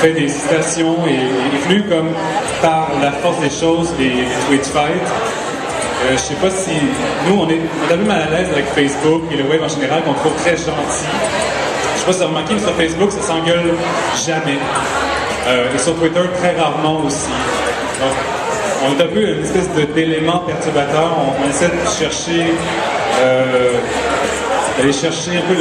fait des citations et est venu comme par la force des choses des tweet fights. Je sais pas si... Nous, on est un peu mal à l'aise avec Facebook et le web en général, qu'on trouve très gentil. Je sais pas si vous avez remarqué, mais sur Facebook, ça s'engueule jamais. Et sur Twitter, très rarement aussi. Donc, on est un peu une espèce d'élément perturbateur. On essaie de chercher... d'aller chercher un peu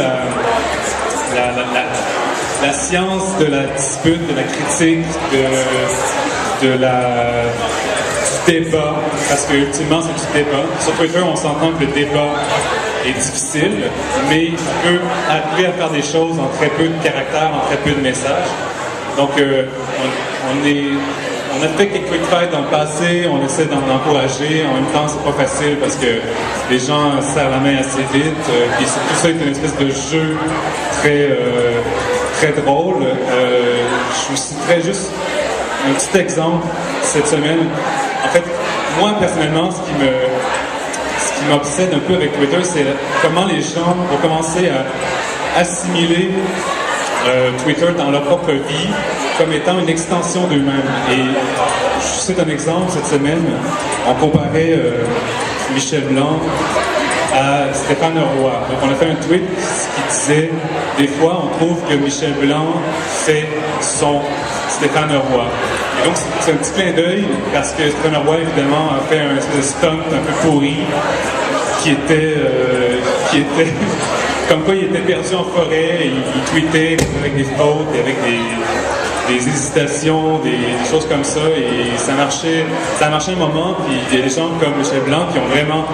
la science de la dispute, de la critique, du débat, parce que ultimement c'est du débat. Sur Twitter, on s'entend que le débat est difficile, mais on peut arriver à faire des choses en très peu de caractères, en très peu de messages. Donc on a fait quelques quick fights dans le passé, on essaie d'en encourager. En même temps, c'est pas facile parce que les gens serrent la main assez vite. Puis tout ça est une espèce de jeu très drôle. Je vous citerai juste un petit exemple cette semaine. En fait, moi personnellement, ce qui m'obsède un peu avec Twitter, c'est comment les gens vont commencer à assimiler Twitter dans leur propre vie comme étant une extension d'eux-mêmes. Et je cite un exemple cette semaine. On comparait Michel Blanc à Stéphane Roy. Donc on a fait un tweet qui disait des fois on trouve que Michel Blanc fait son Stéphane Roy. Et donc c'est un petit clin d'œil parce que Stéphane Roy évidemment a fait un espèce de stunt un peu pourri qui était comme quoi il était perdu en forêt et il tweetait avec des fautes et avec des hésitations, des choses comme ça, et ça a marché un moment, puis il y a des gens comme Michel Blanc qui ont vraiment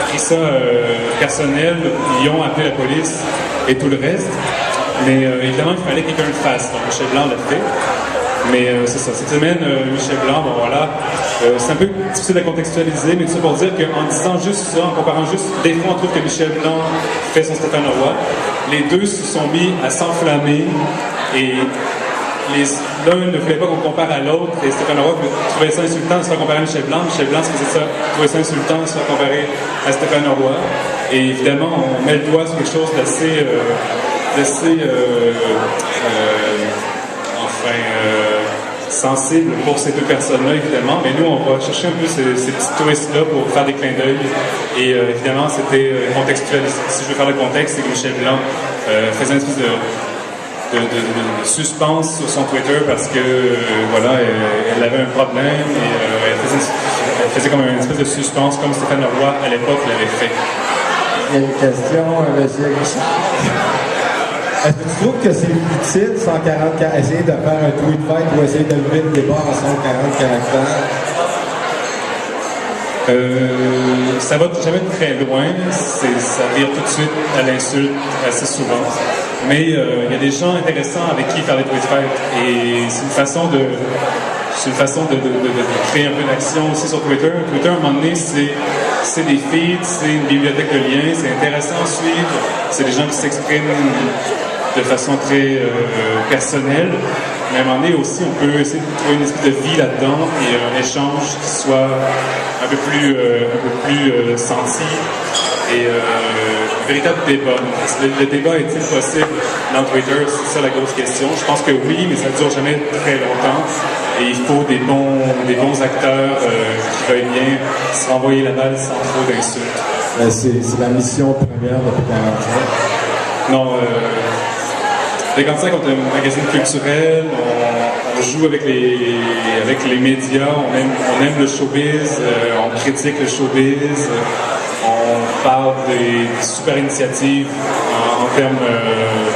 pris ça personnel, ils ont appelé la police et tout le reste, mais évidemment il fallait que quelqu'un le fasse, donc Michel Blanc l'a fait. Mais c'est ça, cette semaine, Michel Blanc, bon voilà, c'est un peu difficile à contextualiser, mais tout ça pour dire qu'en disant juste ça, en comparant juste, des fois on trouve que Michel Blanc fait son Stéphane Roy, les deux se sont mis à s'enflammer, et l'un ne voulait pas qu'on compare à l'autre, et Stéphane Roy trouvait ça insultant de se faire comparer à Michel Blanc se faisait ça, trouvait ça insultant de se faire comparer à Stéphane Roy, et évidemment on met le doigt sur quelque chose d'assez sensible pour ces deux personnes-là, évidemment, mais nous, on va chercher un peu ces petits twists-là pour faire des clins d'œil. Et évidemment, c'était contextualisé. Si je veux faire le contexte, c'est que Michel Blanc faisait une espèce de suspense sur son Twitter parce que, voilà, elle avait un problème et elle faisait comme une espèce de suspense, comme Stéphane Roy, à l'époque, l'avait fait. Il y a une question, monsieur Richard. Est-ce que tu trouves que c'est utile, essayer de faire un tweet fight ou essayer de lever le débat en 140 caractères? Ça va jamais très loin, ça vire tout de suite à l'insulte assez souvent. Mais il y a des gens intéressants avec qui faire des tweet fights et c'est une façon de créer un peu d'action aussi sur Twitter. Twitter, à un moment donné, c'est des feeds, c'est une bibliothèque de liens, c'est intéressant à suivre, c'est des gens qui s'expriment de façon très personnelle, mais à un moment donné aussi, on peut essayer de trouver une espèce de vie là-dedans et un échange qui soit un peu plus senti et un véritable débat. Le débat est-il possible dans Twitter? C'est ça la grosse question. Je pense que oui, mais ça ne dure jamais très longtemps. Et il faut des bons acteurs qui veuillent bien se renvoyer la balle sans trop d'insultes. C'est la mission première de 40 ans. Non, les 45, on est un magazine culturel, on joue avec les médias, on aime le showbiz, on critique le showbiz, on parle des super initiatives en termes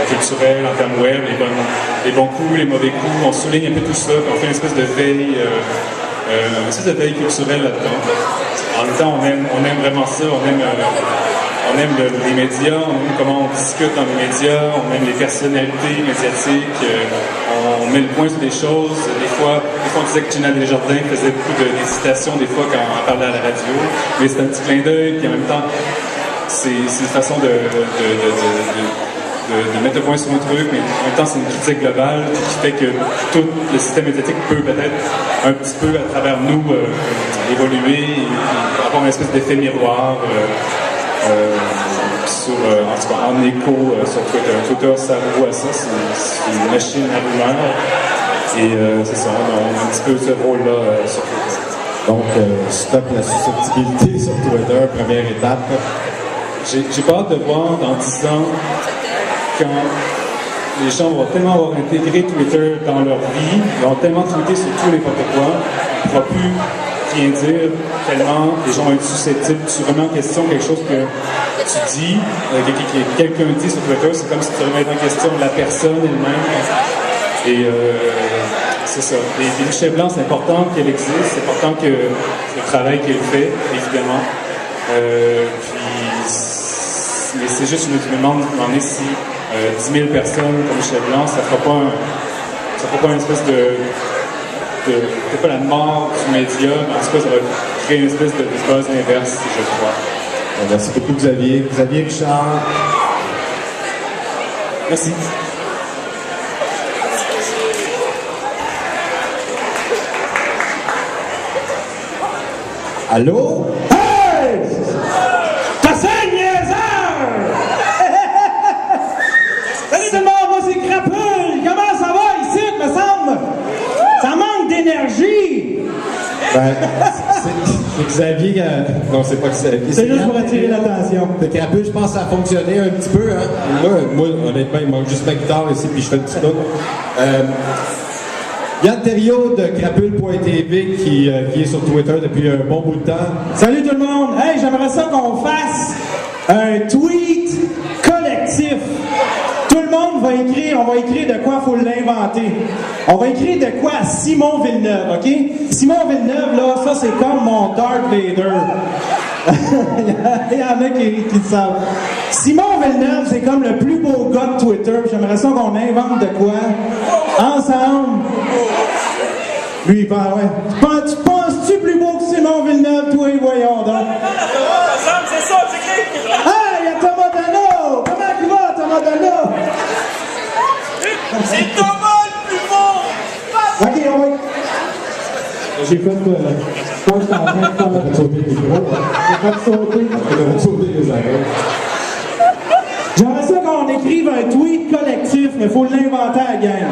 culturels, en termes web, les bons coups, les mauvais coups, on souligne un peu tout ça, on fait une espèce de veille culturelle là-dedans. En même temps, on aime vraiment ça, on aime les médias, on aime comment on discute dans les médias, on aime les personnalités médiatiques, on met le point sur des choses. Des fois on disait que Gina Desjardins faisait beaucoup d'hésitation des fois quand on parlait à la radio, mais c'est un petit clin d'œil, puis en même temps, c'est une façon de mettre le point sur un truc, mais en même temps, c'est une critique globale qui fait que tout le système médiatique peut peut-être un petit peu, à travers nous, évoluer et avoir une espèce d'effet miroir en tout cas, en écho sur Twitter. Twitter, ça vaut à ça, c'est une machine à rumeurs. Et c'est ça, on a un petit peu ce rôle-là sur Twitter. Donc, stop la susceptibilité sur Twitter, première étape. J'ai pas hâte de voir dans 10 ans quand les gens vont tellement avoir intégré Twitter dans leur vie, ils vont tellement tweeter sur tout n'importe quoi, on ne pourra plus rien dire tellement les gens vont être susceptibles. Tu remets en question quelque chose que tu dis, que quelqu'un dit sur Twitter, c'est comme si tu remets en question la personne elle-même. Et c'est ça. Les Michel Blanc, c'est important qu'elle existe, c'est important que le travail qu'elle fait, évidemment. Mais c'est juste, je me demande si 10 000 personnes comme Michel Blanc, ça fera pas une espèce de peut-être pas la mort du média, mais en tout cas, ça va créer une espèce de buzz inverse, je crois. Merci beaucoup, Xavier. Xavier Richard. Merci. Allô? Hey! T'as 5 niaiseurs! Salut tout le monde, moi c'est Crapule! Comment ça va ici, me semble? Ça manque d'énergie! Ben, c'est Xavier. Non, c'est pas Xavier. C'est juste pour attirer l'attention. Le crapule, je pense que ça a fonctionné un petit peu. Hein? Moi, honnêtement, il manque juste ma guitare ici, puis je fais le petit truc. Yann Terriot de crapule.tv qui est sur Twitter depuis un bon bout de temps. Salut tout le monde! Hey, j'aimerais ça qu'on fasse un tweet collectif. Tout le monde va écrire, on va écrire de quoi il faut l'inventer. On va écrire de quoi à Simon Villeneuve, OK? Simon Villeneuve, là, ça c'est comme mon Darth Vader. Il y en a qui le savent. Simon Villeneuve, c'est comme le plus beau gars de Twitter. J'aimerais ça qu'on invente de quoi ensemble. Lui, il parle, ouais. Tu penses-tu plus beau que Simon Villeneuve, toi, voyons donc? C'est ça, c'est clair! Ah, il y a Thomas Dano! Comment il va, Thomas Dano? C'est Thomas le plus bon! OK, on va... J'ai fait quoi, là? Je pense que j'étais en train de faire... On va sauter le micro. J'ai fait sauter. On va sauter les arrêts. J'aimerais ça qu'on écrive un tweet collectif, mais il faut l'inventer à la gang.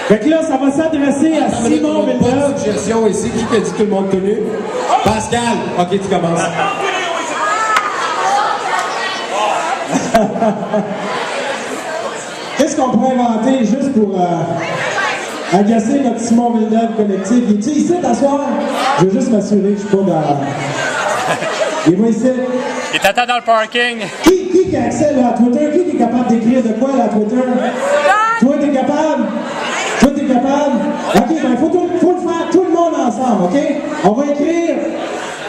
Fait que là, ça va s'adresser à Simon Villeneuve. Bonne suggestion ici. Qui a dit tout le monde tenu? Pascal. OK, tu commences. Qu'est-ce qu'on pourrait inventer juste pour agacer notre Simon Villeneuve collectif? Il est-tu ici t'asseoir? Je veux juste m'assurer que je suis pas dans... Il est ici. Il t'attend dans le parking. Qui accède à Twitter? Qui est capable d'écrire de quoi à Twitter? Toi, t'es capable? Toi, t'es capable? OK, ben, faut le faire tout le monde ensemble, OK? On va écrire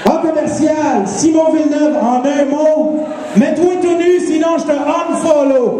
en commercial, Simon Villeneuve en un mot. Mets-toi tout nu, sinon je te unfollow.